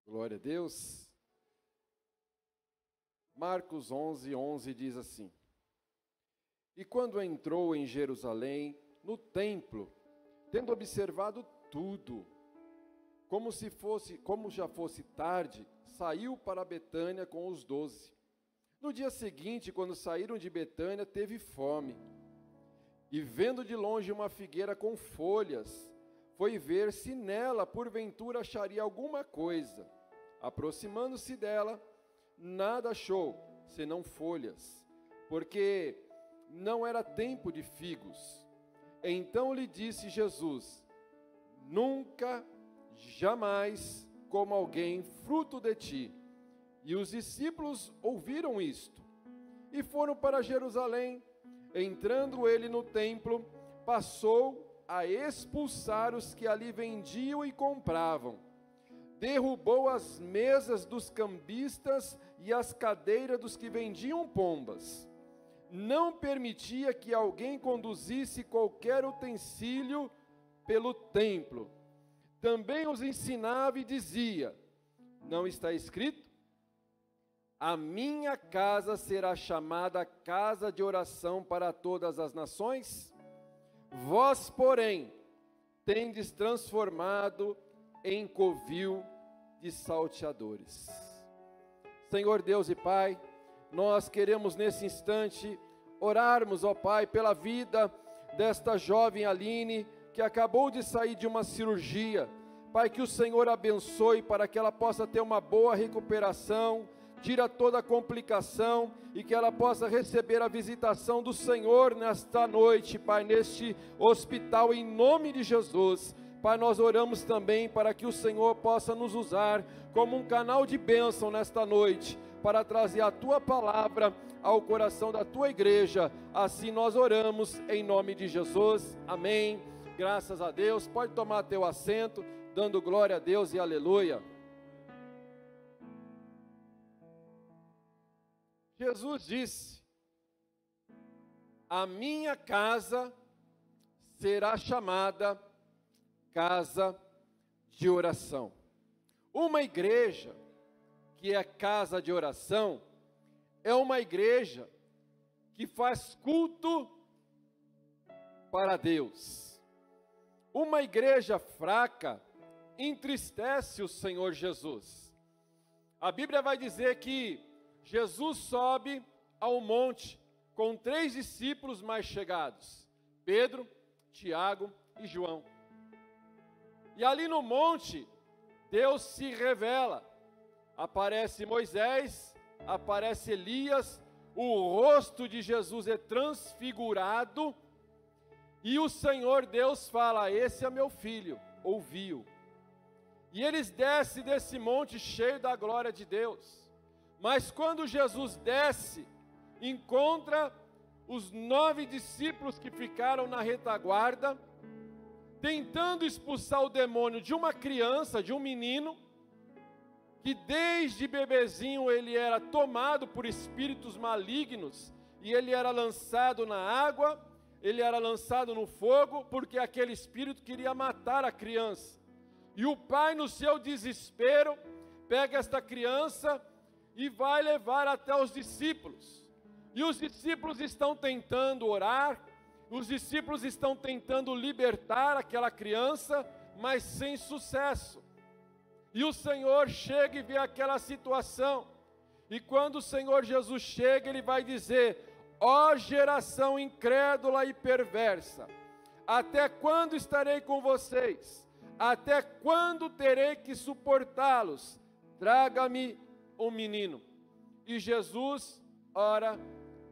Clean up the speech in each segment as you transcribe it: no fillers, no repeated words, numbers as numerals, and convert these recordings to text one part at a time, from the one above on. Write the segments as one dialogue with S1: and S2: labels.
S1: Glória a Deus. Marcos 11:11 diz assim: E quando entrou em Jerusalém, no templo, tendo observado tudo, como já fosse tarde, saiu para Betânia com os 12. No dia seguinte, quando saíram de Betânia, teve fome. E vendo de longe uma figueira com folhas, foi ver se nela, porventura, acharia alguma coisa. Aproximando-se dela, nada achou, senão folhas, porque não era tempo de figos. Então lhe disse Jesus: Nunca, jamais coma alguém fruto de ti. E os discípulos ouviram isto, e foram para Jerusalém. Entrando ele no templo, passou a expulsar os que ali vendiam e compravam. Derrubou as mesas dos cambistas e as cadeiras dos que vendiam pombas. Não permitia que alguém conduzisse qualquer utensílio pelo templo. Também os ensinava e dizia: Não está escrito? A minha casa será chamada casa de oração para todas as nações? Vós, porém, tendes transformado em covil de salteadores. Senhor Deus e Pai, nós queremos nesse instante orarmos, ó Pai, pela vida desta jovem Aline, que acabou de sair de uma cirurgia. Pai, que o Senhor abençoe para que ela possa ter uma boa recuperação, tira toda a complicação e que ela possa receber a visitação do Senhor nesta noite, Pai, neste hospital, em nome de Jesus. Pai, nós oramos também para que o Senhor possa nos usar como um canal de bênção nesta noite, para trazer a Tua palavra ao coração da Tua igreja. Assim nós oramos em nome de Jesus, amém. Graças a Deus. Pode tomar teu assento, dando glória a Deus e aleluia. Jesus disse: A minha casa será chamada casa de oração. Uma igreja que é casa de oração é uma igreja que faz culto para Deus. Uma igreja fraca entristece o Senhor Jesus. A Bíblia vai dizer que Jesus sobe ao monte com 3 discípulos mais chegados: Pedro, Tiago e João. E ali no monte, Deus se revela. Aparece Moisés, aparece Elias, o rosto de Jesus é transfigurado, e o Senhor Deus fala: Esse é meu filho, ouviu. E eles descem desse monte cheio da glória de Deus. Mas quando Jesus desce, encontra os 9 discípulos que ficaram na retaguarda, tentando expulsar o demônio de uma criança, de um menino, que desde bebezinho ele era tomado por espíritos malignos, e ele era lançado na água, ele era lançado no fogo, porque aquele espírito queria matar a criança. E o pai, no seu desespero, pega esta criança e vai levar até os discípulos. E os discípulos estão tentando orar, os discípulos estão tentando libertar aquela criança, mas sem sucesso. E o Senhor chega e vê aquela situação. E quando o Senhor Jesus chega, Ele vai dizer: Ó geração incrédula e perversa, até quando estarei com vocês? Até quando terei que suportá-los? Traga-me um menino. E Jesus ora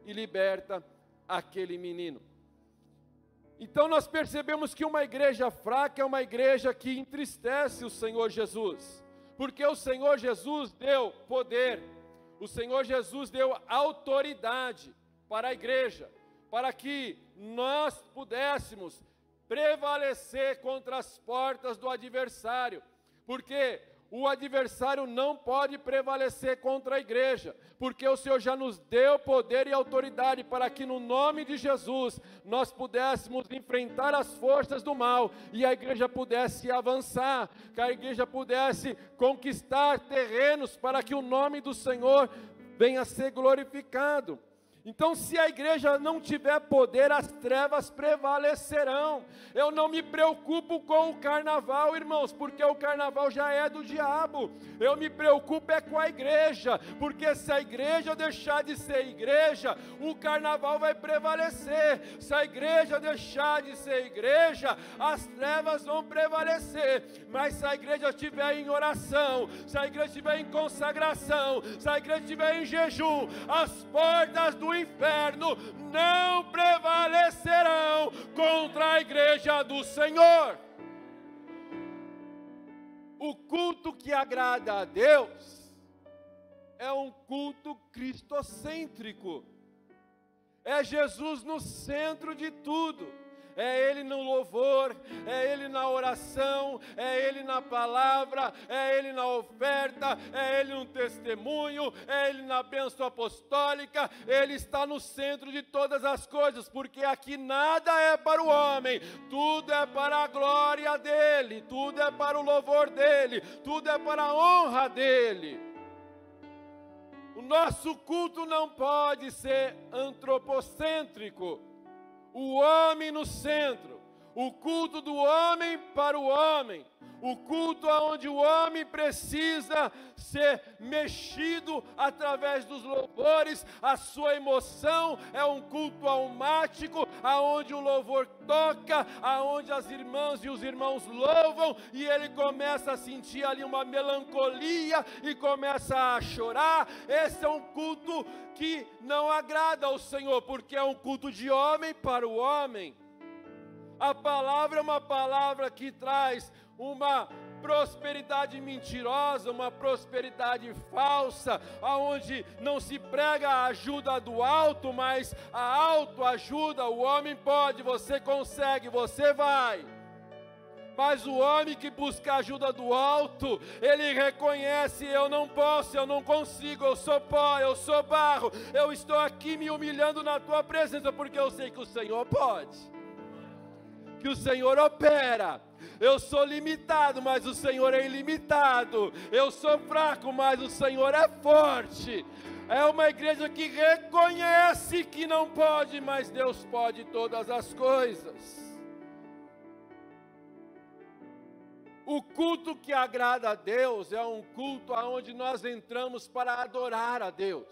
S1: e liberta aquele menino. Então nós percebemos que uma igreja fraca é uma igreja que entristece o Senhor Jesus, porque o Senhor Jesus deu poder, o Senhor Jesus deu autoridade para a igreja, para que nós pudéssemos prevalecer contra as portas do adversário, porque o adversário não pode prevalecer contra a igreja, porque o Senhor já nos deu poder e autoridade para que no nome de Jesus nós pudéssemos enfrentar as forças do mal e a igreja pudesse avançar, que a igreja pudesse conquistar terrenos para que o nome do Senhor venha a ser glorificado. Então, se a igreja não tiver poder, as trevas prevalecerão. Eu não me preocupo com o carnaval, irmãos, porque o carnaval já é do diabo. Eu me preocupo é com a igreja, porque se a igreja deixar de ser igreja, o carnaval vai prevalecer. Se a igreja deixar de ser igreja, as trevas vão prevalecer. Mas se a igreja estiver em oração, se a igreja estiver em consagração, se a igreja estiver em jejum, as portas do inferno não prevalecerão contra a igreja do Senhor. O culto que agrada a Deus é um culto cristocêntrico. É Jesus no centro de tudo. É Ele no louvor, é Ele na oração, é Ele na palavra, é Ele na oferta, é Ele no testemunho, é Ele na bênção apostólica. Ele está no centro de todas as coisas, porque aqui nada é para o homem, tudo é para a glória dEle, tudo é para o louvor dEle, tudo é para a honra dEle. O nosso culto não pode ser antropocêntrico. O homem no centro, o culto do homem para o homem, o culto onde o homem precisa ser mexido através dos louvores, a sua emoção é um culto almático, aonde o louvor toca, aonde as irmãs e os irmãos louvam, e ele começa a sentir ali uma melancolia, e começa a chorar. Esse é um culto que não agrada ao Senhor, porque é um culto de homem para o homem. A palavra é uma palavra que traz uma prosperidade mentirosa, uma prosperidade falsa, aonde não se prega a ajuda do alto, mas a autoajuda. O homem pode, você consegue, você vai. Mas o homem que busca a ajuda do alto, ele reconhece: eu não posso, eu não consigo, eu sou pó, eu sou barro, eu estou aqui me humilhando na tua presença, porque eu sei que o Senhor pode, que o Senhor opera. Eu sou limitado, mas o Senhor é ilimitado. Eu sou fraco, mas o Senhor é forte. É uma igreja que reconhece que não pode, mas Deus pode todas as coisas. O culto que agrada a Deus é um culto onde nós entramos para adorar a Deus.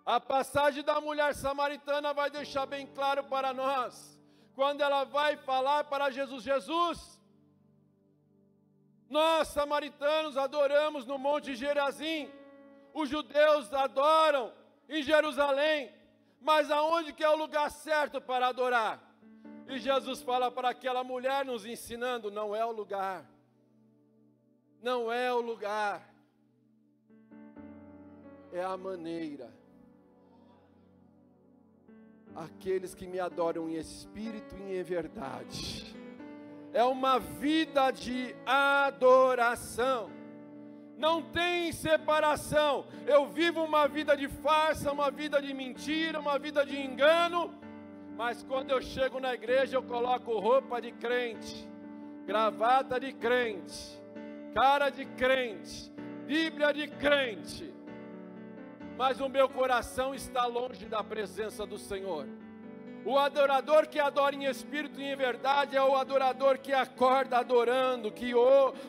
S1: A passagem da mulher samaritana vai deixar bem claro para nós. Quando ela vai falar para Jesus: Jesus, nós samaritanos adoramos no Monte Gerazim, os judeus adoram em Jerusalém, mas aonde que é o lugar certo para adorar? E Jesus fala para aquela mulher, nos ensinando: não é o lugar, não é o lugar, é a maneira. Aqueles que me adoram em espírito e em verdade. É uma vida de adoração. Não tem separação. Eu vivo uma vida de farsa, uma vida de mentira, uma vida de engano. Mas quando eu chego na igreja, eu coloco roupa de crente, gravata de crente, cara de crente, Bíblia de crente. Mas o meu coração está longe da presença do Senhor. O adorador que adora em espírito e em verdade é o adorador que acorda adorando, que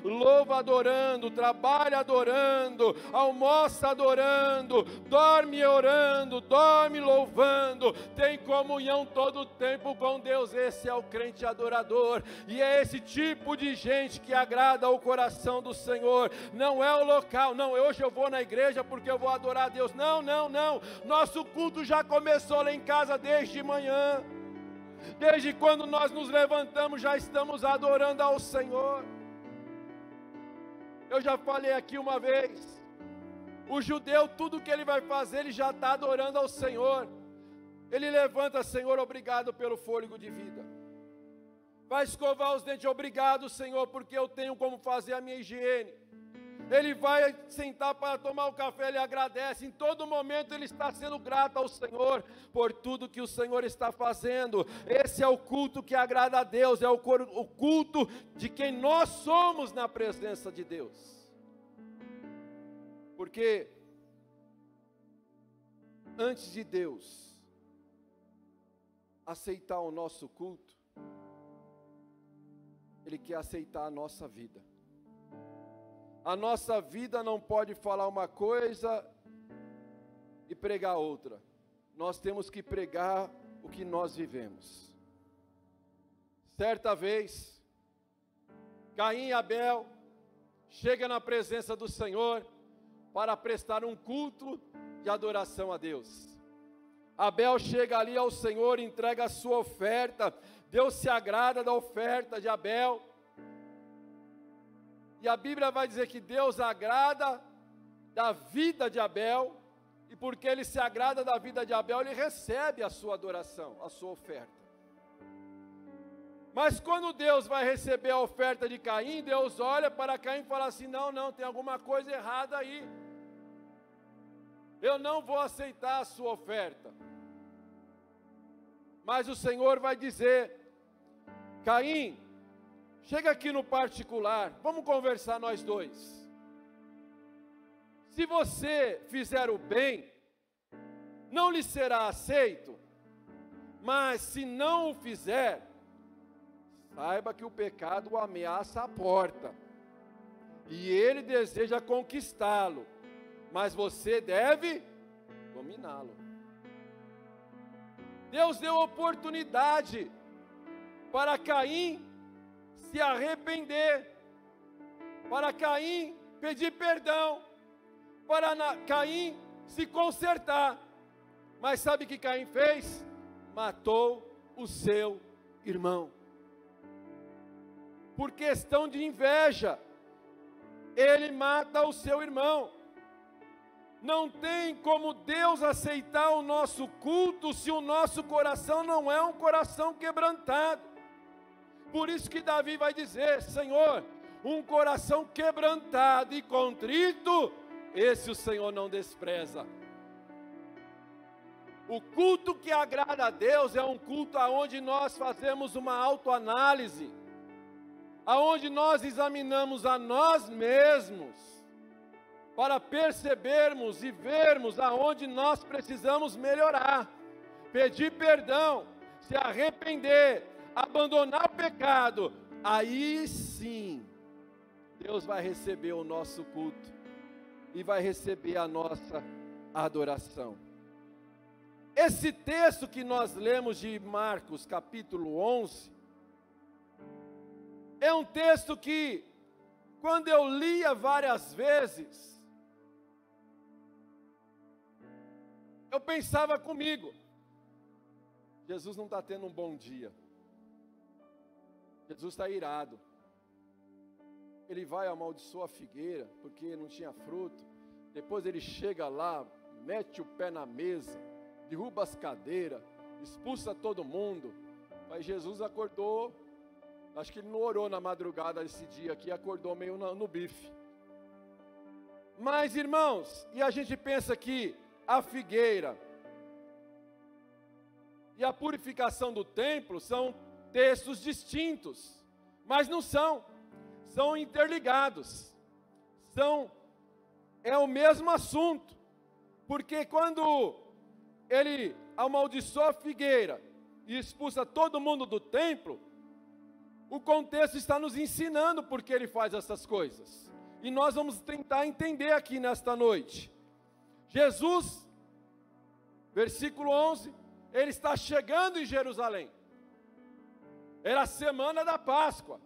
S1: louva adorando, trabalha adorando, almoça adorando, dorme orando, dorme louvando, tem comunhão todo o tempo com Deus. Esse é o crente adorador, e é esse tipo de gente que agrada ao coração do Senhor. Não é o local, não, hoje eu vou na igreja porque eu vou adorar a Deus. Não, não, não, nosso culto já começou lá em casa desde manhã. Desde quando nós nos levantamos, já estamos adorando ao Senhor. Eu já falei aqui uma vez, o judeu, tudo que ele vai fazer, ele já está adorando ao Senhor. Ele levanta: Senhor, obrigado pelo fôlego de vida. Vai escovar os dentes: obrigado, Senhor, porque eu tenho como fazer a minha higiene. ele vai sentar para tomar o café, ele agradece, em todo momento ele está sendo grato ao Senhor, por tudo que o Senhor está fazendo. Esse é o culto que agrada a Deus, é o culto de quem nós somos na presença de Deus. Porque antes de Deus aceitar o nosso culto, Ele quer aceitar a nossa vida. A nossa vida não pode falar uma coisa e pregar outra. Nós temos que pregar o que nós vivemos. Certa vez, Caim e Abel chegam na presença do Senhor para prestar um culto de adoração a Deus. Abel chega ali ao Senhor, entrega a sua oferta. Deus se agrada da oferta de Abel. E a Bíblia vai dizer que Deus agrada da vida de Abel, e porque Ele se agrada da vida de Abel, Ele recebe a sua adoração, a sua oferta. Mas quando Deus vai receber a oferta de Caim, Deus olha para Caim e fala assim: não, tem alguma coisa errada aí. Eu não vou aceitar a sua oferta. Mas o Senhor vai dizer: Caim, chega aqui no particular, vamos conversar nós dois. Se você fizer o bem, não lhe será aceito, mas se não o fizer, saiba que o pecado o ameaça a porta, e ele deseja conquistá-lo, mas você deve dominá-lo. Deus deu oportunidade para Caim se arrepender, para Caim pedir perdão, para Caim se consertar. Mas sabe o que Caim fez? Matou o seu irmão. Por questão de inveja, ele mata o seu irmão. Não tem como Deus aceitar o nosso culto se o nosso coração não é um coração quebrantado. Por isso que Davi vai dizer: Senhor, um coração quebrantado e contrito, esse o Senhor não despreza. O culto que agrada a Deus é um culto onde nós fazemos uma autoanálise, aonde nós examinamos a nós mesmos, para percebermos e vermos aonde nós precisamos melhorar, pedir perdão, se arrepender, abandonar o pecado. Aí sim, Deus vai receber o nosso culto e vai receber a nossa adoração. Esse texto que nós lemos de Marcos capítulo 11, é um texto que, quando eu lia várias vezes, eu pensava comigo: Jesus não está tendo um bom dia, Jesus está irado, ele vai amaldiçoar a figueira, porque não tinha fruto, depois ele chega lá, mete o pé na mesa, derruba as cadeiras, expulsa todo mundo. Aí Jesus acordou, acho que ele não orou na madrugada esse dia aqui, acordou meio no bife. Mas irmãos, e a gente pensa que a figueira e a purificação do templo são textos distintos, mas não são, são interligados, é o mesmo assunto, porque quando ele amaldiçoa a figueira e expulsa todo mundo do templo, o contexto está nos ensinando porque ele faz essas coisas, e nós vamos tentar entender aqui nesta noite. Jesus, versículo 11, ele está chegando em Jerusalém, era a semana da Páscoa,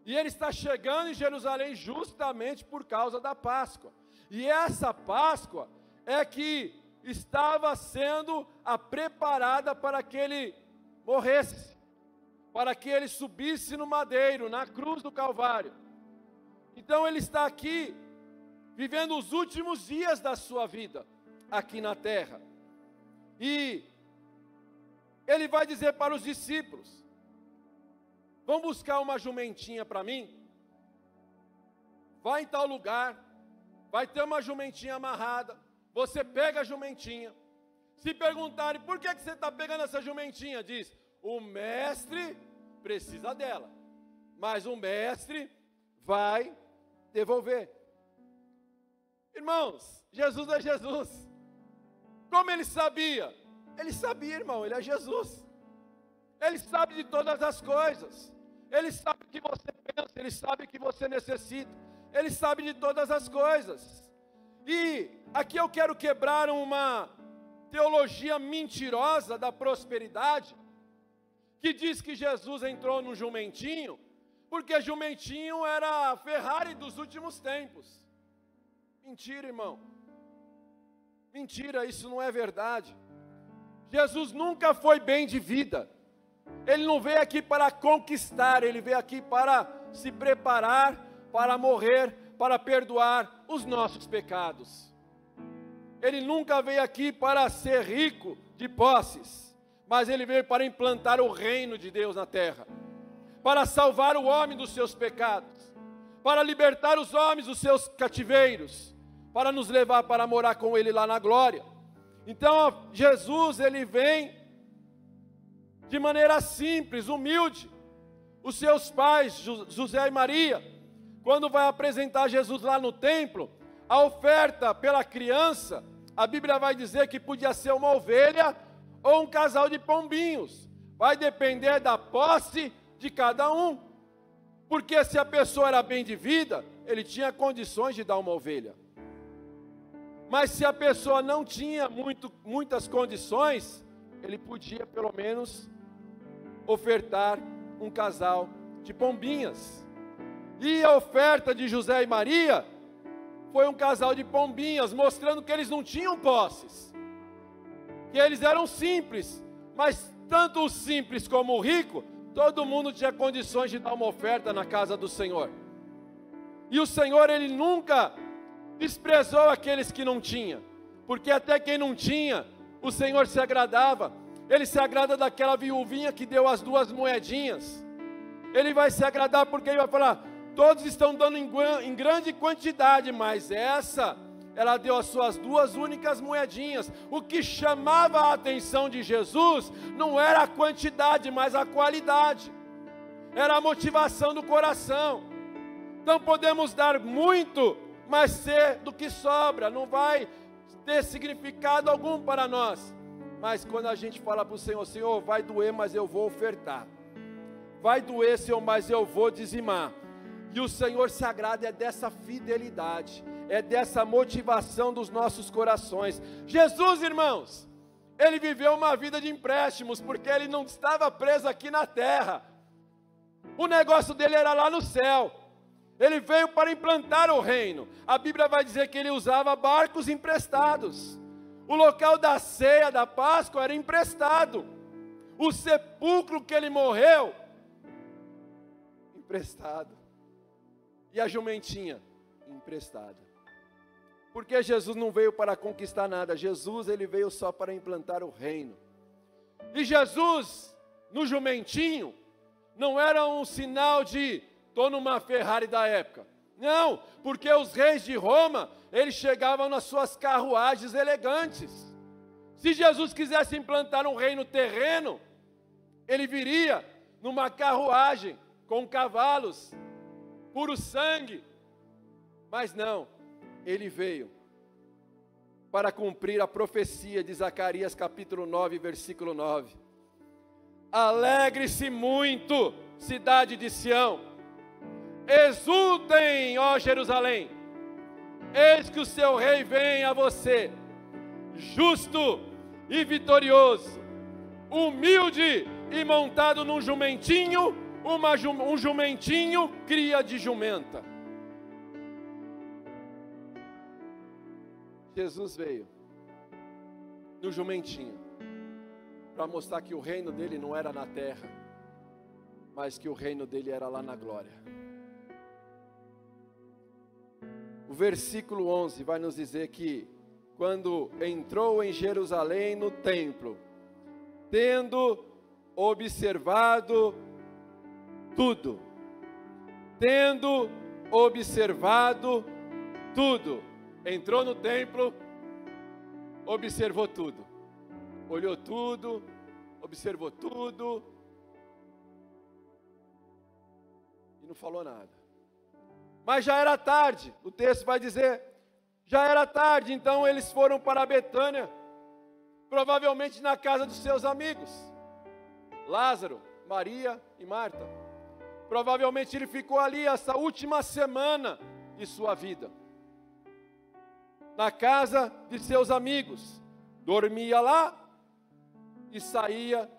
S1: e ele está chegando em Jerusalém justamente por causa da Páscoa, e essa Páscoa é que estava sendo a preparada para que ele morresse, para que ele subisse no madeiro, na cruz do Calvário. Então ele está aqui, vivendo os últimos dias da sua vida, aqui na terra, e ele vai dizer para os discípulos: vão buscar uma jumentinha para mim, vai em tal lugar, vai ter uma jumentinha amarrada, você pega a jumentinha. Se perguntarem, por que você está pegando essa jumentinha? Diz, o mestre precisa dela, mas o mestre vai devolver. Irmãos, Jesus é Jesus. Como ele sabia? Ele sabia, irmão, ele é Jesus. Ele sabe de todas as coisas. Ele sabe o que você pensa, ele sabe o que você necessita. Ele sabe de todas as coisas. E aqui eu quero quebrar uma teologia mentirosa da prosperidade, que diz que Jesus entrou num jumentinho, porque jumentinho era a Ferrari dos últimos tempos. Mentira, irmão. Mentira, isso não é verdade. Jesus nunca foi bem de vida. Ele não veio aqui para conquistar, ele veio aqui para se preparar, para morrer, para perdoar os nossos pecados. Ele nunca veio aqui para ser rico de posses, mas ele veio para implantar o reino de Deus na terra, para salvar o homem dos seus pecados, para libertar os homens dos seus cativeiros, para nos levar para morar com ele lá na glória. Então, Jesus, ele vem de maneira simples, humilde. Os seus pais, José e Maria, quando vai apresentar Jesus lá no templo, a oferta pela criança, a Bíblia vai dizer que podia ser uma ovelha ou um casal de pombinhos. Vai depender da posse de cada um. Porque se a pessoa era bem de vida, ele tinha condições de dar uma ovelha. Mas se a pessoa não tinha muitas condições, ele podia pelo menos ofertar um casal de pombinhas. E a oferta de José e Maria foi um casal de pombinhas, mostrando que eles não tinham posses, que eles eram simples, mas tanto o simples como o rico, todo mundo tinha condições de dar uma oferta na casa do Senhor. E o Senhor, ele nunca desprezou aqueles que não tinham, porque até quem não tinha, o Senhor se agradava. Ele se agrada daquela viuvinha que deu as 2 moedinhas. Ele vai se agradar porque ele vai falar, todos estão dando em grande quantidade, mas essa, ela deu as suas 2 únicas moedinhas. O que chamava a atenção de Jesus não era a quantidade, mas a qualidade. Era a motivação do coração. Então podemos dar muito, mas ser do que sobra, não vai ter significado algum para nós. Mas quando a gente fala para o Senhor, Senhor, vai doer, mas eu vou ofertar. Vai doer, Senhor, mas eu vou dizimar. E o Senhor se agrada é dessa fidelidade, é dessa motivação dos nossos corações. Jesus, irmãos, ele viveu uma vida de empréstimos, porque ele não estava preso aqui na terra. O negócio dele era lá no céu. Ele veio para implantar o reino. A Bíblia vai dizer que ele usava barcos emprestados. O local da ceia, da Páscoa, era emprestado. O sepulcro que ele morreu, emprestado. E a jumentinha, emprestada. Porque Jesus não veio para conquistar nada. Jesus, ele veio só para implantar o reino. E Jesus, no jumentinho, não era um sinal de estou numa Ferrari da época. Não, porque os reis de Roma, eles chegavam nas suas carruagens elegantes. Se Jesus quisesse implantar um reino terreno, ele viria numa carruagem com cavalos, puro sangue. Mas não, ele veio para cumprir a profecia de Zacarias capítulo 9, versículo 9. Alegre-se muito, cidade de Sião. Exultem, ó Jerusalém, eis que o seu rei vem a você, justo e vitorioso, humilde e montado num jumentinho, um jumentinho cria de jumenta. Jesus veio no jumentinho, para mostrar que o reino dele não era na terra, mas que o reino dele era lá na glória. O versículo 11 vai nos dizer que quando entrou em Jerusalém no templo, tendo observado tudo, tendo observado tudo. Entrou no templo, observou tudo. Olhou tudo, observou tudo. E não falou nada. Mas já era tarde, o texto vai dizer, já era tarde, então eles foram para Betânia, provavelmente na casa dos seus amigos, Lázaro, Maria e Marta. Provavelmente ele ficou ali essa última semana de sua vida, na casa de seus amigos, dormia lá e saía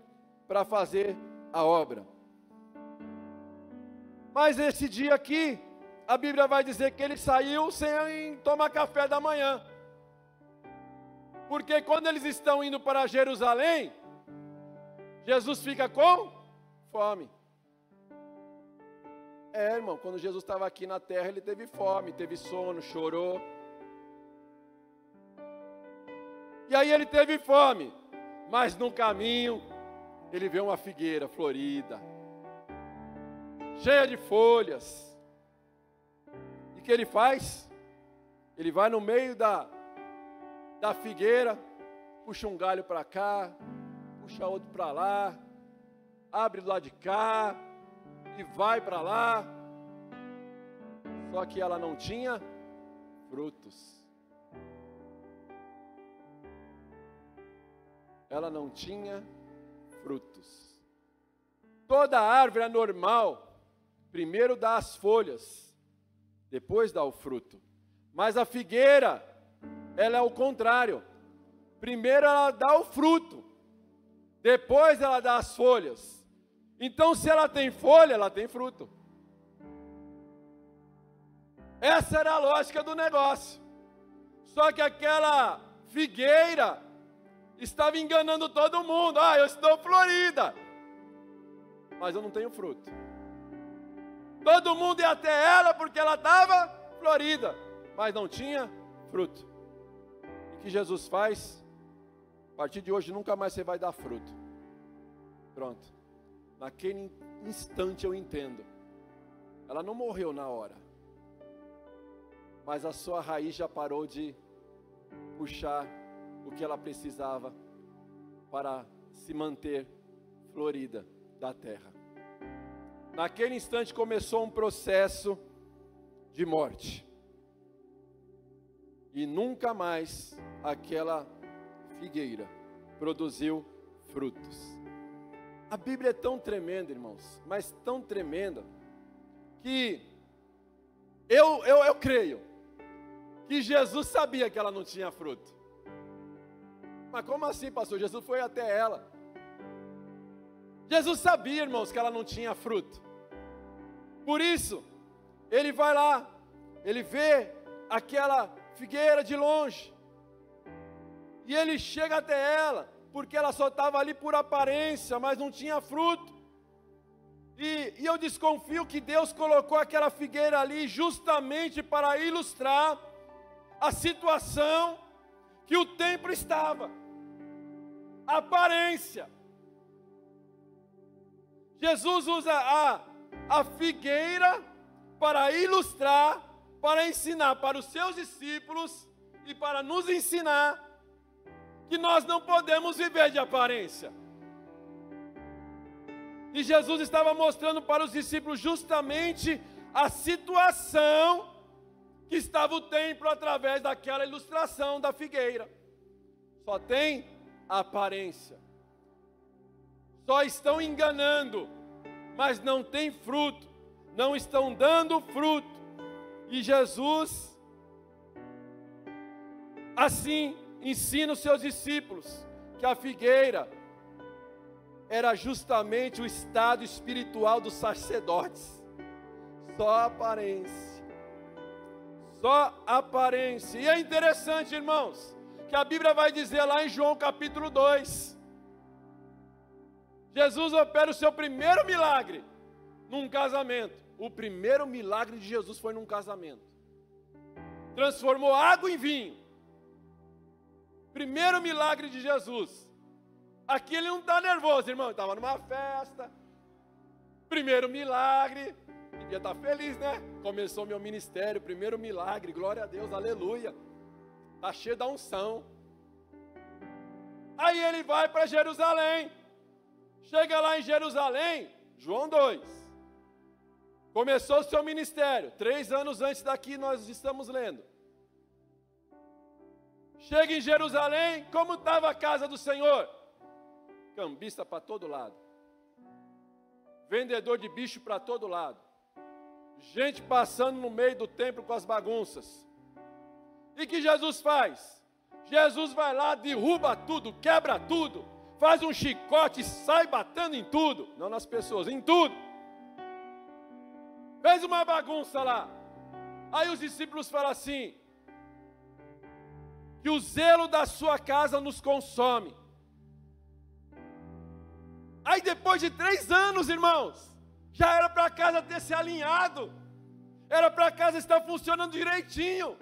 S1: para fazer a obra. Mas esse dia aqui, a Bíblia vai dizer que ele saiu sem tomar café da manhã. Porque quando eles estão indo para Jerusalém, Jesus fica com fome. Irmão, quando Jesus estava aqui na terra, ele teve fome, teve sono, chorou. E aí ele teve fome, mas no caminho, ele vê uma figueira florida, cheia de folhas. E o que ele faz? Ele vai no meio da figueira, puxa um galho para cá, puxa outro para lá, abre do lado de cá e vai para lá. Só que ela não tinha frutos. Ela não tinha frutos. Toda árvore é normal, primeiro dá as folhas, depois dá o fruto. Mas a figueira, ela é o contrário. Primeiro ela dá o fruto, depois ela dá as folhas. Então, se ela tem folha, ela tem fruto. Essa era a lógica do negócio. Só que aquela figueira estava enganando todo mundo. Eu estou florida, mas eu não tenho fruto. Todo mundo ia até ela porque ela estava florida, mas não tinha fruto. E o que Jesus faz? A partir de hoje nunca mais você vai dar fruto. Pronto. Naquele instante eu entendo. Ela não morreu na hora, mas a sua raiz já parou de puxar o que ela precisava para se manter florida da terra. Naquele instante começou um processo de morte. E nunca mais aquela figueira produziu frutos. A Bíblia é tão tremenda, irmãos, mas tão tremenda, que eu creio que Jesus sabia que ela não tinha fruto. Mas como assim, pastor? Jesus foi até ela. Jesus sabia, irmãos, que ela não tinha fruto. Por isso, ele vai lá, ele vê aquela figueira de longe, e ele chega até ela, porque ela só estava ali por aparência, mas não tinha fruto. E eu desconfio que Deus colocou aquela figueira ali justamente para ilustrar a situação que o templo estava. A aparência. Jesus usa a figueira para ilustrar, para ensinar para os seus discípulos e para nos ensinar que nós não podemos viver de aparência. E Jesus estava mostrando para os discípulos justamente a situação que estava o templo através daquela ilustração da figueira. Só tem aparência. Só estão enganando, mas não tem fruto, não estão dando fruto. E Jesus, assim, ensina os seus discípulos que a figueira era justamente o estado espiritual dos sacerdotes. Só aparência. Só aparência. E é interessante, irmãos, que a Bíblia vai dizer lá em João capítulo 2. Jesus opera o seu primeiro milagre num casamento. O primeiro milagre de Jesus foi num casamento. Transformou água em vinho. Primeiro milagre de Jesus. Aqui ele não está nervoso, irmão. Estava numa festa. Primeiro milagre. Ia estar feliz, né? Começou meu ministério, primeiro milagre, glória a Deus, aleluia. Está cheio da unção. Aí ele vai para Jerusalém. Chega lá em Jerusalém, João 2. Começou o seu ministério, 3 anos antes daqui nós estamos lendo. Chega em Jerusalém, como estava a casa do Senhor? Cambista para todo lado. Vendedor de bicho para todo lado. Gente passando no meio do templo com as bagunças. E que Jesus faz? Jesus vai lá, derruba tudo, quebra tudo, faz um chicote e sai batendo em tudo. Não nas pessoas, em tudo. Fez uma bagunça lá. Aí os discípulos falam assim, que o zelo da sua casa nos consome. Aí depois de 3 anos, irmãos, já era para a casa ter se alinhado, era para a casa estar funcionando direitinho,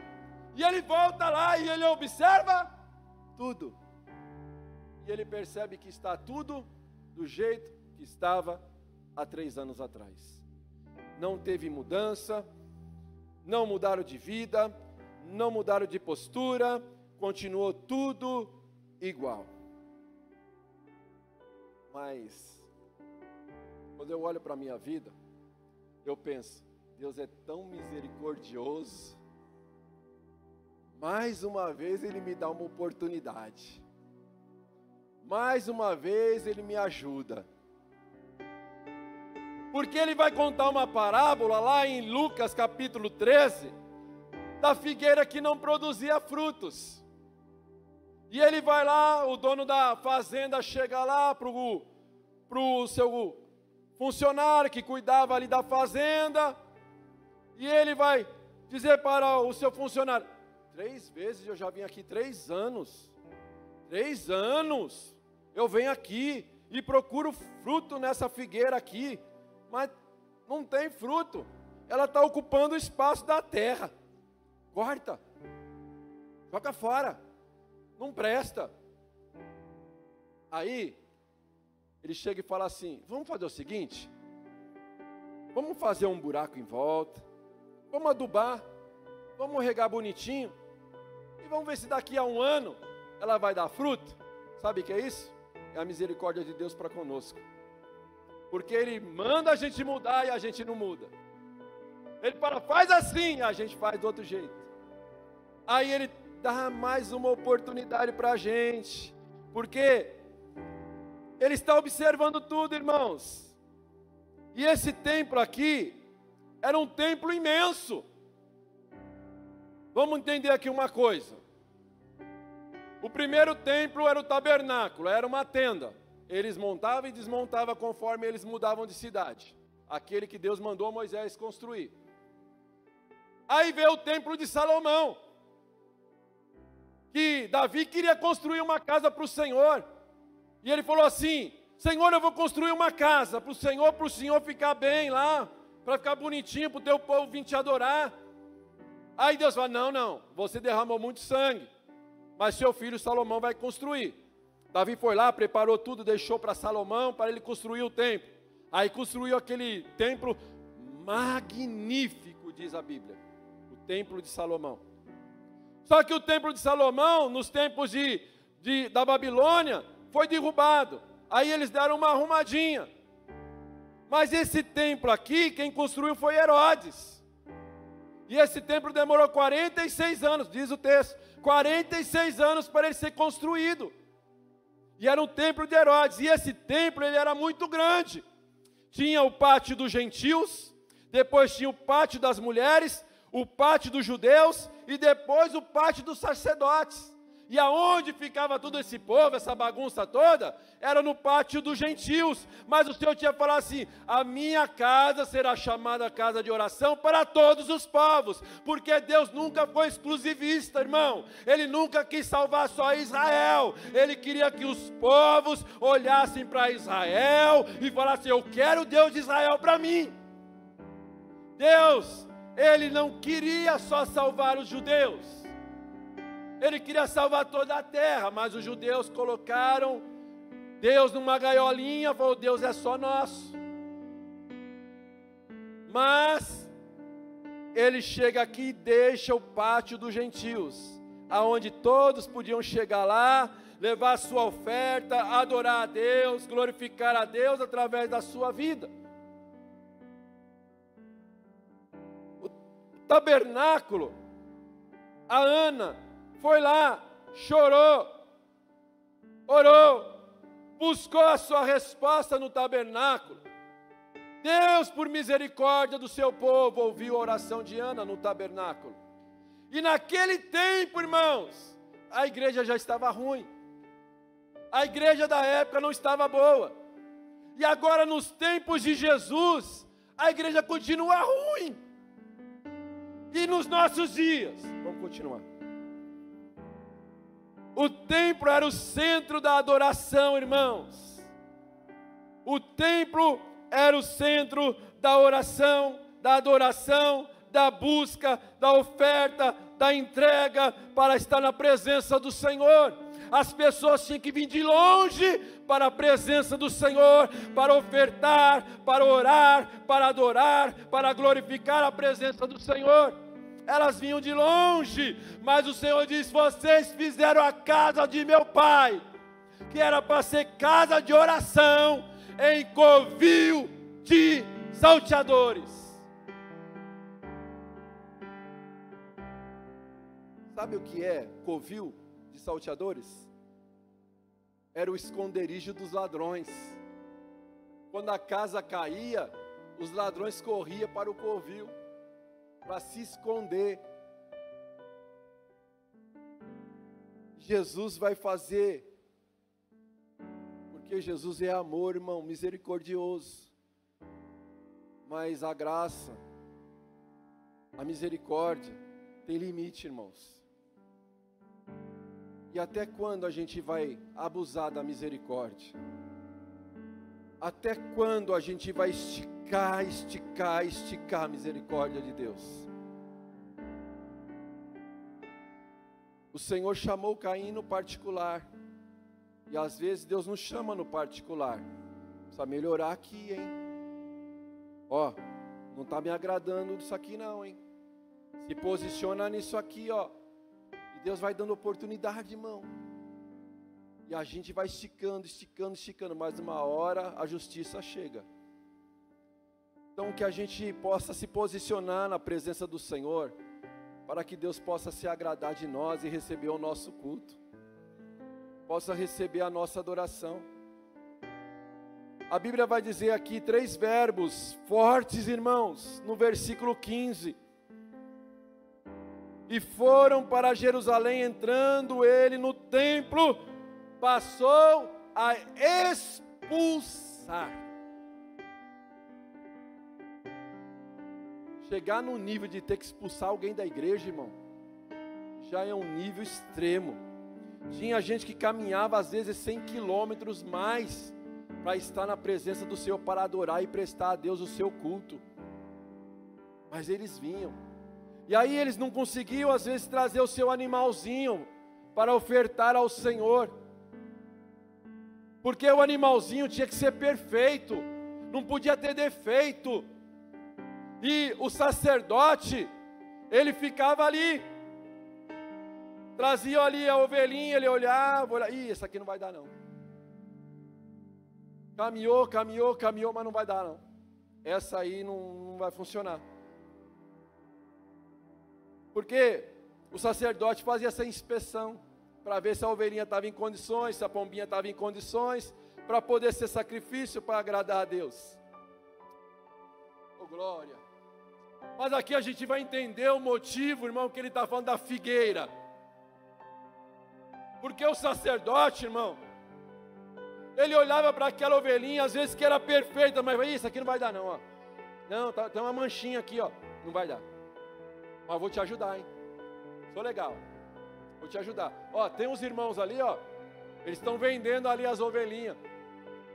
S1: e ele volta lá e ele observa tudo, e ele percebe que está tudo do jeito que estava há 3 anos atrás. Não teve mudança, não mudaram de vida, não mudaram de postura, continuou tudo igual. Mas, quando eu olho para a minha vida, eu penso, Deus é tão misericordioso, mais uma vez Ele me dá uma oportunidade, mais uma vez Ele me ajuda, porque Ele vai contar uma parábola lá em Lucas capítulo 13, da figueira que não produzia frutos. E ele vai lá, o dono da fazenda chega lá para o seu funcionário que cuidava ali da fazenda, e ele vai dizer para o seu funcionário, 3 vezes eu já vim aqui, 3 anos, 3 anos, eu venho aqui e procuro fruto nessa figueira aqui, mas não tem fruto, ela está ocupando o espaço da terra, corta, joga fora, não presta. Aí, ele chega e fala assim, vamos fazer o seguinte, vamos fazer um buraco em volta, vamos adubar, vamos regar bonitinho, e vamos ver se daqui a 1 ano, ela vai dar fruto. Sabe o que é isso? É a misericórdia de Deus para conosco, porque Ele manda a gente mudar e a gente não muda. Ele fala, faz assim, e a gente faz do outro jeito. Aí Ele dá mais uma oportunidade para a gente, porque Ele está observando tudo, irmãos. E esse templo aqui era um templo imenso. Vamos entender aqui uma coisa. O primeiro templo era o tabernáculo, era uma tenda. Eles montavam e desmontavam conforme eles mudavam de cidade. Aquele que Deus mandou Moisés construir. Aí veio o templo de Salomão, que Davi queria construir uma casa para o Senhor, e ele falou assim, Senhor, eu vou construir uma casa para o Senhor ficar bem lá, para ficar bonitinho, para o teu povo vir te adorar. Aí Deus fala, não, você derramou muito sangue, mas seu filho Salomão vai construir. Davi foi lá, preparou tudo, deixou para Salomão, para ele construir o templo. Aí construiu aquele templo magnífico, diz a Bíblia, o templo de Salomão. Só que o templo de Salomão, nos tempos da Babilônia, foi derrubado. Aí eles deram uma arrumadinha. Mas esse templo aqui, quem construiu foi Herodes. E esse templo demorou 46 anos, diz o texto. 46 anos para ele ser construído. E era um templo de Herodes. E esse templo, ele era muito grande. Tinha o pátio dos gentios, depois tinha o pátio das mulheres, o pátio dos judeus e depois o pátio dos sacerdotes. E aonde ficava todo esse povo, essa bagunça toda? Era no pátio dos gentios. Mas o Senhor tinha falado assim, a minha casa será chamada casa de oração para todos os povos. Porque Deus nunca foi exclusivista, irmão. Ele nunca quis salvar só Israel. Ele queria que os povos olhassem para Israel e falassem, eu quero o Deus de Israel para mim. Deus, Ele não queria só salvar os judeus. Ele queria salvar toda a terra, mas os judeus colocaram Deus numa gaiolinha, falou, Deus é só nosso. Mas ele chega aqui e deixa o pátio dos gentios, aonde todos podiam chegar lá, levar a sua oferta, adorar a Deus, glorificar a Deus através da sua vida. O tabernáculo, a Ana foi lá, chorou, orou, buscou a sua resposta no tabernáculo. Deus, por misericórdia do seu povo, ouviu a oração de Ana no tabernáculo. E naquele tempo, irmãos, a igreja já estava ruim. A igreja da época não estava boa. E agora, nos tempos de Jesus, a igreja continua ruim. E nos nossos dias, vamos continuar. O templo era o centro da adoração, irmãos. O templo era o centro da oração, da adoração, da busca, da oferta, da entrega para estar na presença do Senhor. As pessoas tinham que vir de longe para a presença do Senhor, para ofertar, para orar, para adorar, para glorificar a presença do Senhor. Elas vinham de longe, mas o Senhor diz: vocês fizeram a casa de meu pai, que era para ser casa de oração, em covil de salteadores. Sabe o que é covil de salteadores? Era o esconderijo dos ladrões. Quando a casa caía, os ladrões corriam para o covil, para se esconder. Jesus vai fazer, porque Jesus é amor, irmão, misericordioso. Mas a graça, a misericórdia tem limite, irmãos. E até quando a gente vai abusar da misericórdia? Até quando a gente vai esticar a misericórdia de Deus? O Senhor chamou Caim no particular. E às vezes Deus nos chama no particular. Precisa melhorar aqui, hein? Ó, não está me agradando isso aqui não, hein? Se posiciona nisso aqui, ó. E Deus vai dando oportunidade, irmão. E a gente vai esticando, mas uma hora a justiça chega. Então que a gente possa se posicionar na presença do Senhor, para que Deus possa se agradar de nós e receber o nosso culto, possa receber a nossa adoração. A Bíblia vai dizer aqui 3 verbos fortes, irmãos, no versículo 15. E foram para Jerusalém, entrando ele no templo, passou a expulsar. Chegar no nível de ter que expulsar alguém da igreja, irmão, já é um nível extremo. Tinha gente que caminhava às vezes 100 quilômetros mais para estar na presença do Senhor, para adorar e prestar a Deus o seu culto. Mas eles vinham. E aí eles não conseguiam às vezes trazer o seu animalzinho para ofertar ao Senhor. Porque o animalzinho tinha que ser perfeito, não podia ter defeito. E o sacerdote, ele ficava ali, trazia ali a ovelhinha, ele olhava, ih, essa aqui não vai dar não. Caminhou, mas não vai dar não. Essa aí não vai funcionar. Porque o sacerdote fazia essa inspeção, para ver se a ovelhinha estava em condições, se a pombinha estava em condições, para poder ser sacrifício, para agradar a Deus. Oh, glória! Mas aqui a gente vai entender o motivo, irmão, que ele está falando da figueira. Porque o sacerdote, irmão, ele olhava para aquela ovelhinha, às vezes que era perfeita, mas isso aqui não vai dar não, ó. Não, tem uma manchinha aqui, ó, não vai dar. Mas vou te ajudar, hein? Sou legal. Vou te ajudar. Ó, tem uns irmãos ali, ó. Eles estão vendendo ali as ovelhinhas.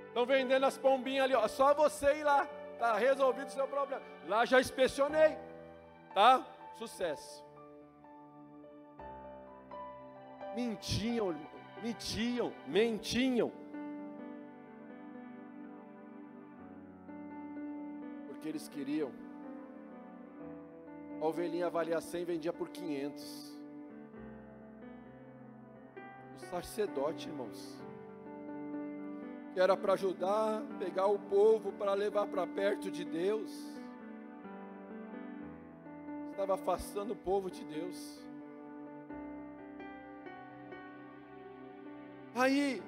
S1: Estão vendendo as pombinhas ali, ó. Só você ir lá. Tá resolvido o seu problema. Lá já inspecionei. Tá? Sucesso. Mentiam. Porque eles queriam A ovelhinha valia 100, vendia por 500. O sacerdote, irmãos, que era para ajudar, pegar o povo para levar para perto de Deus, estava afastando o povo de Deus. Aí,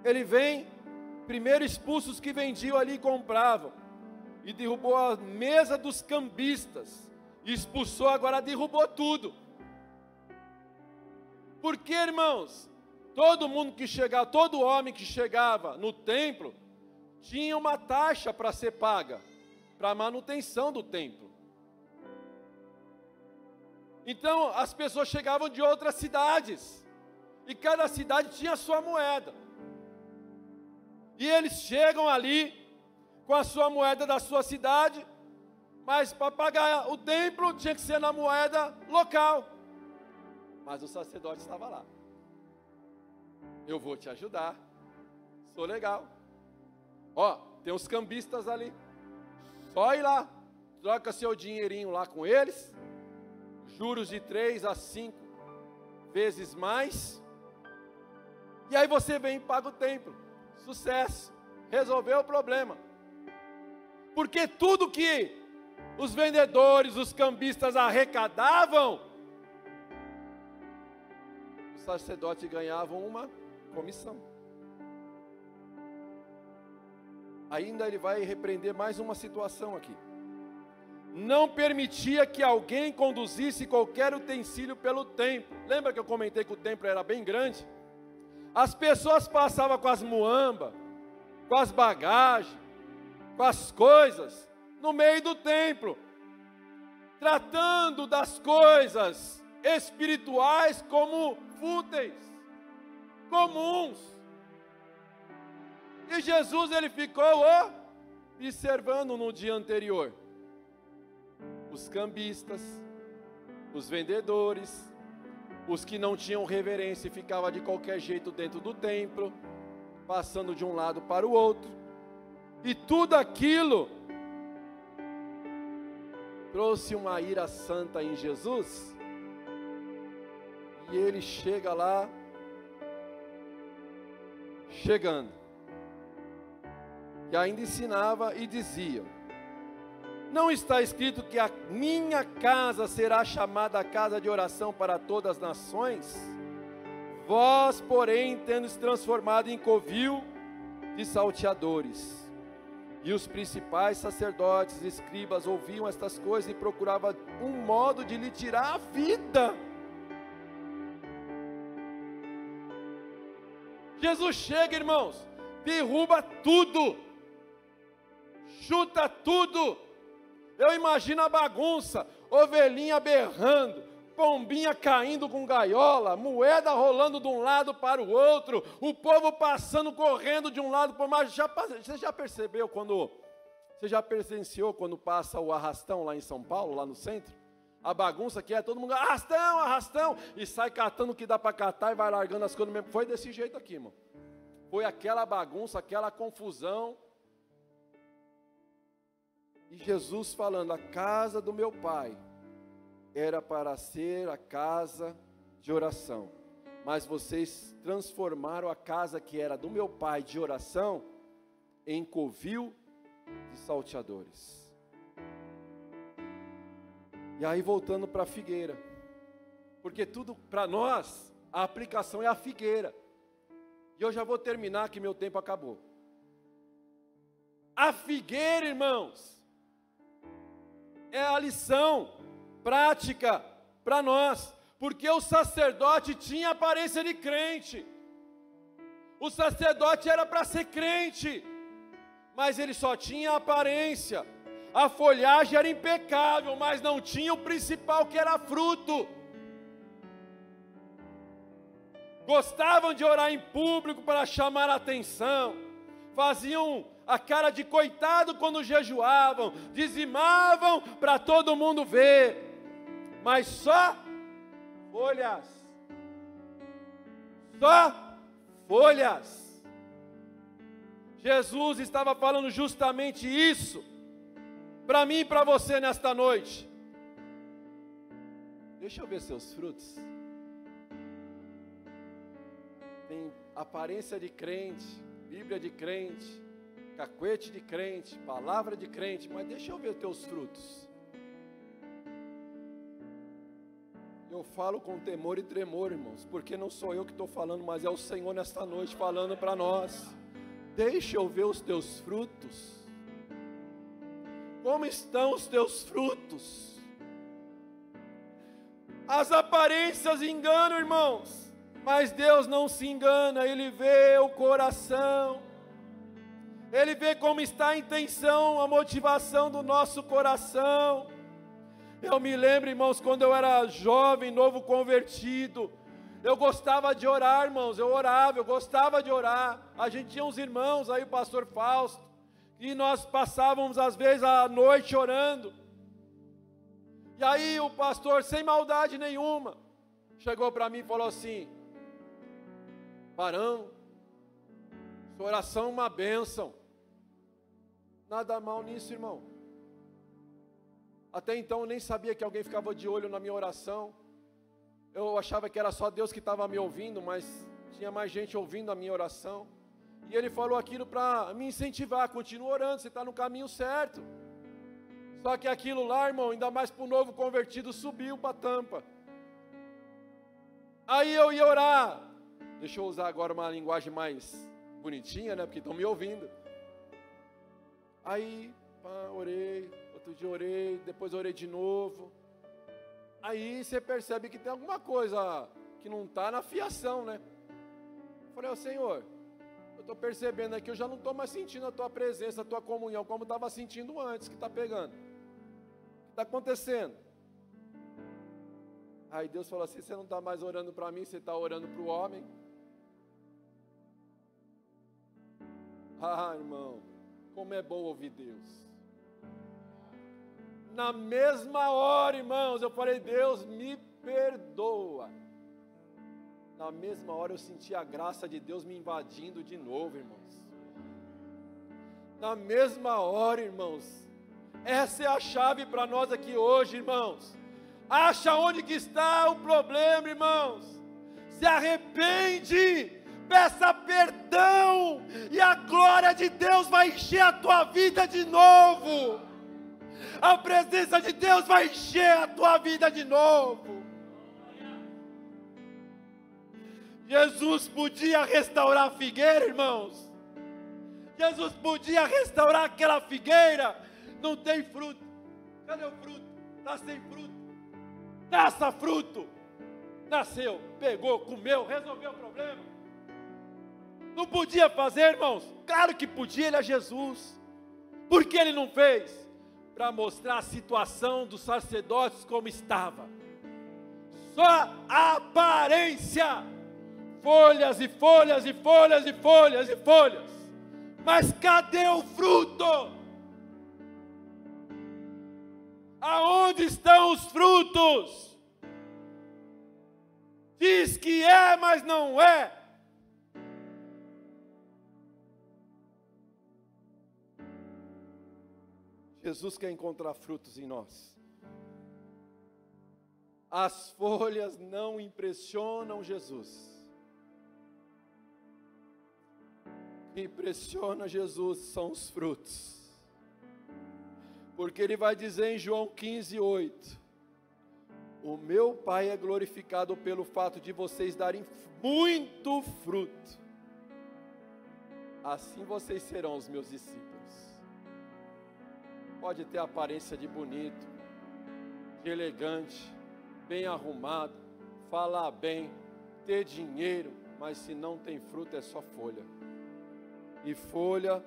S1: ele vem, primeiro expulsa os que vendiam ali e compravam, e derrubou a mesa dos cambistas, e expulsou, agora derrubou tudo. Porque, irmãos, todo mundo que chegava, todo homem que chegava no templo, tinha uma taxa para ser paga, para a manutenção do templo. Então, as pessoas chegavam de outras cidades, e cada cidade tinha a sua moeda. E eles chegam ali, com a sua moeda da sua cidade, mas para pagar o templo, tinha que ser na moeda local. Mas o sacerdote estava lá. Eu vou te ajudar, sou legal. Ó, tem os cambistas ali, só ir lá, troca seu dinheirinho lá com eles, juros de 3 a 5 vezes mais, e aí você vem e paga o templo. Sucesso, resolveu o problema. Porque tudo que os vendedores, os cambistas arrecadavam, os sacerdotes ganhavam uma comissão. Ainda ele vai repreender mais uma situação aqui. Não permitia que alguém conduzisse qualquer utensílio pelo templo. Lembra que eu comentei que o templo era bem grande? As pessoas passavam com as muambas, com as bagagens, com as coisas, no meio do templo, tratando das coisas espirituais como fúteis, comuns. E Jesus, ele ficou observando no dia anterior os cambistas, os vendedores, os que não tinham reverência e ficavam de qualquer jeito dentro do templo, passando de um lado para o outro, e tudo aquilo trouxe uma ira santa em Jesus, e ele chega lá, chegando, e ainda ensinava e dizia: não está escrito que a minha casa será chamada casa de oração para todas as nações? Vós, porém, tendo se transformado em covil de salteadores. E os principais sacerdotes e escribas ouviam estas coisas e procuravam um modo de lhe tirar a vida. Jesus chega, irmãos, derruba tudo, chuta tudo. Eu imagino a bagunça, ovelhinha berrando, pombinha caindo com gaiola, moeda rolando de um lado para o outro, o povo passando, correndo de um lado para o outro. Você já percebeu quando, você já presenciou quando passa o arrastão lá em São Paulo, lá no centro? A bagunça que é, todo mundo, arrastão, arrastão, e sai catando o que dá para catar e vai largando as coisas mesmo. Foi desse jeito aqui, irmão. Foi aquela bagunça, aquela confusão. E Jesus falando: a casa do meu pai era para ser a casa de oração, mas vocês transformaram a casa que era do meu pai de oração em covil de salteadores. E aí voltando para a figueira, porque tudo para nós, a aplicação é a figueira. E eu já vou terminar que meu tempo acabou. A figueira, irmãos, é a lição prática para nós, porque o sacerdote tinha aparência de crente, o sacerdote era para ser crente, mas ele só tinha aparência, a folhagem era impecável, mas não tinha o principal, que era fruto. Gostavam de orar em público para chamar a atenção, faziam a cara de coitado quando jejuavam, dizimavam para todo mundo ver, mas só folhas, só folhas. Jesus estava falando justamente isso, para mim e para você nesta noite. Deixa eu ver seus frutos. Tem aparência de crente, Bíblia de crente, cacuete de crente, palavra de crente, mas deixa eu ver teus frutos. Eu falo com temor e tremor, irmãos, porque não sou eu que estou falando, mas é o Senhor nesta noite falando para nós. Deixa eu ver os teus frutos. Como estão os teus frutos? As aparências enganam, irmãos, mas Deus não se engana, Ele vê o coração, Ele vê como está a intenção, a motivação do nosso coração. Eu me lembro, irmãos, quando eu era jovem, novo convertido, eu gostava de orar, irmãos, eu orava, eu gostava de orar. A gente tinha uns irmãos, aí o pastor Fausto, e nós passávamos às vezes a noite orando. E aí o pastor, sem maldade nenhuma, chegou para mim e falou assim: Barão, sua oração é uma bênção. Nada mal nisso, irmão. Até então eu nem sabia que alguém ficava de olho na minha oração. Eu achava que era só Deus que estava me ouvindo, mas tinha mais gente ouvindo a minha oração. E ele falou aquilo para me incentivar: continua orando, você está no caminho certo. Só que aquilo lá, irmão, ainda mais para o novo convertido, subiu para a tampa. Aí eu ia orar. Deixa eu usar agora uma linguagem mais bonitinha, né? Porque estão me ouvindo. Aí, orei, outro dia orei, depois orei de novo. Aí você percebe que tem alguma coisa que não está na fiação, né? Eu falei: Senhor, eu estou percebendo aqui, eu já não estou mais sentindo a tua presença, a tua comunhão, como estava sentindo antes, que está pegando. O que está acontecendo? Aí Deus falou assim: você não está mais orando para mim, você está orando para o homem. Ah, irmão, como é bom ouvir Deus. Na mesma hora, irmãos, eu falei: Deus, me perdoa. Na mesma hora eu senti a graça de Deus me invadindo de novo, irmãos. Na mesma hora, irmãos. Essa é a chave para nós aqui hoje, irmãos. Acha onde que está o problema, irmãos. Se arrepende, peça perdão, e a glória de Deus vai encher a tua vida de novo. A presença de Deus vai encher a tua vida de novo. Jesus podia restaurar a figueira, irmãos. Jesus podia restaurar aquela figueira. Não tem fruto. Cadê o fruto? Está sem fruto. Nasça fruto. Nasceu, pegou, comeu, resolveu o problema. Não podia fazer, irmãos? Claro que podia, Ele é Jesus. Por que Ele não fez? Para mostrar a situação dos sacerdotes como estava. Só a aparência. Folhas e folhas e folhas e folhas e folhas. Mas cadê o fruto? Aonde estão os frutos? Diz que é, mas não é. Jesus quer encontrar frutos em nós. As folhas não impressionam Jesus. O que impressiona Jesus são os frutos. Porque Ele vai dizer em João 15:8: o meu Pai é glorificado pelo fato de vocês darem muito fruto. Assim vocês serão os meus discípulos. Pode ter aparência de bonito, de elegante, bem arrumado, falar bem, ter dinheiro, mas se não tem fruto é só folha. E folha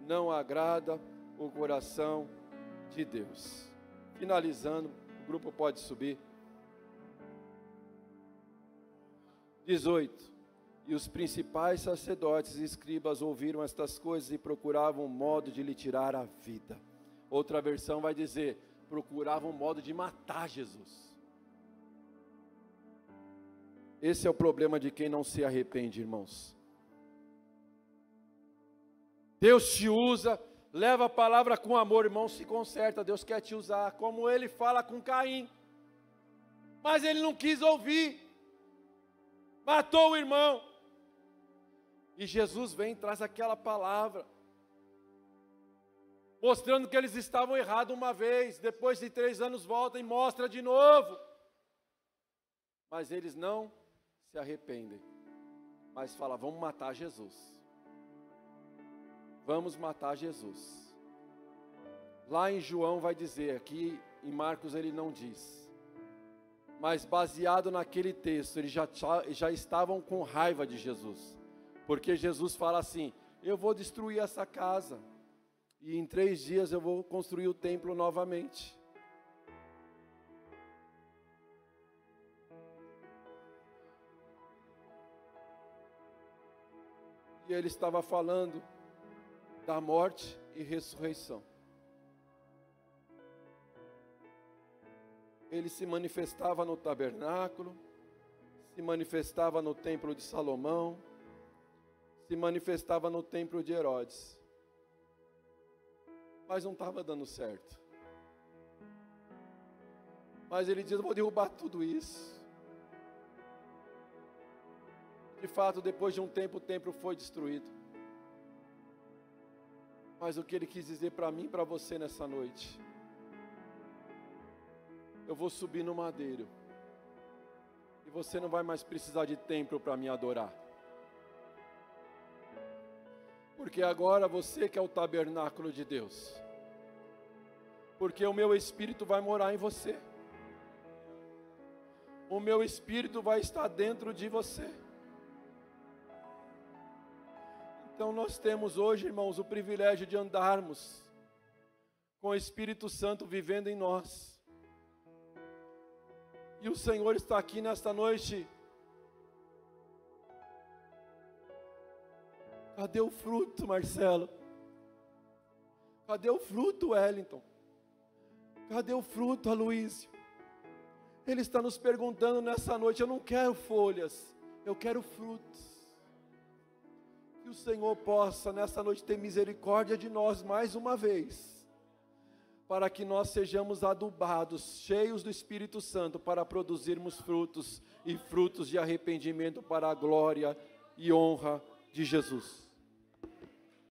S1: não agrada o coração de Deus. Finalizando, o grupo pode subir. 18. E os principais sacerdotes e escribas ouviram estas coisas e procuravam um modo de lhe tirar a vida. Outra versão vai dizer: procuravam um modo de matar Jesus. Esse é o problema de quem não se arrepende, irmãos. Deus te usa, leva a palavra com amor, irmão, se conserta, Deus quer te usar, como ele fala com Caim. Mas ele não quis ouvir, matou o irmão. E Jesus vem e traz aquela palavra, mostrando que eles estavam errados uma vez, depois de 3 anos volta e mostra de novo. Mas eles não se arrependem, mas falam, vamos matar Jesus. Vamos matar Jesus. Lá em João vai dizer, aqui em Marcos ele não diz. Mas baseado naquele texto, eles já estavam com raiva de Jesus. Porque Jesus fala assim, eu vou destruir essa casa. E em 3 dias eu vou construir o templo novamente. E ele estava falando da morte e ressurreição. Ele se manifestava no tabernáculo, se manifestava no templo de Salomão, se manifestava no templo de Herodes. Mas não estava dando certo. Mas ele diz, eu vou derrubar tudo isso. De fato, depois de um tempo, o templo foi destruído. Mas o que ele quis dizer para mim e para você nessa noite, eu vou subir no madeiro, e você não vai mais precisar de templo para me adorar. Porque agora você que é o tabernáculo de Deus. Porque o meu Espírito vai morar em você. O meu Espírito vai estar dentro de você. Então nós temos hoje, irmãos, o privilégio de andarmos com o Espírito Santo vivendo em nós. E o Senhor está aqui nesta noite. Cadê o fruto, Marcelo? Cadê o fruto, Wellington? Cadê o fruto, Aloísio? Ele está nos perguntando nessa noite, eu não quero folhas, eu quero frutos. Que o Senhor possa nessa noite ter misericórdia de nós mais uma vez, para que nós sejamos adubados, cheios do Espírito Santo, para produzirmos frutos, e frutos de arrependimento para a glória e honra de Jesus.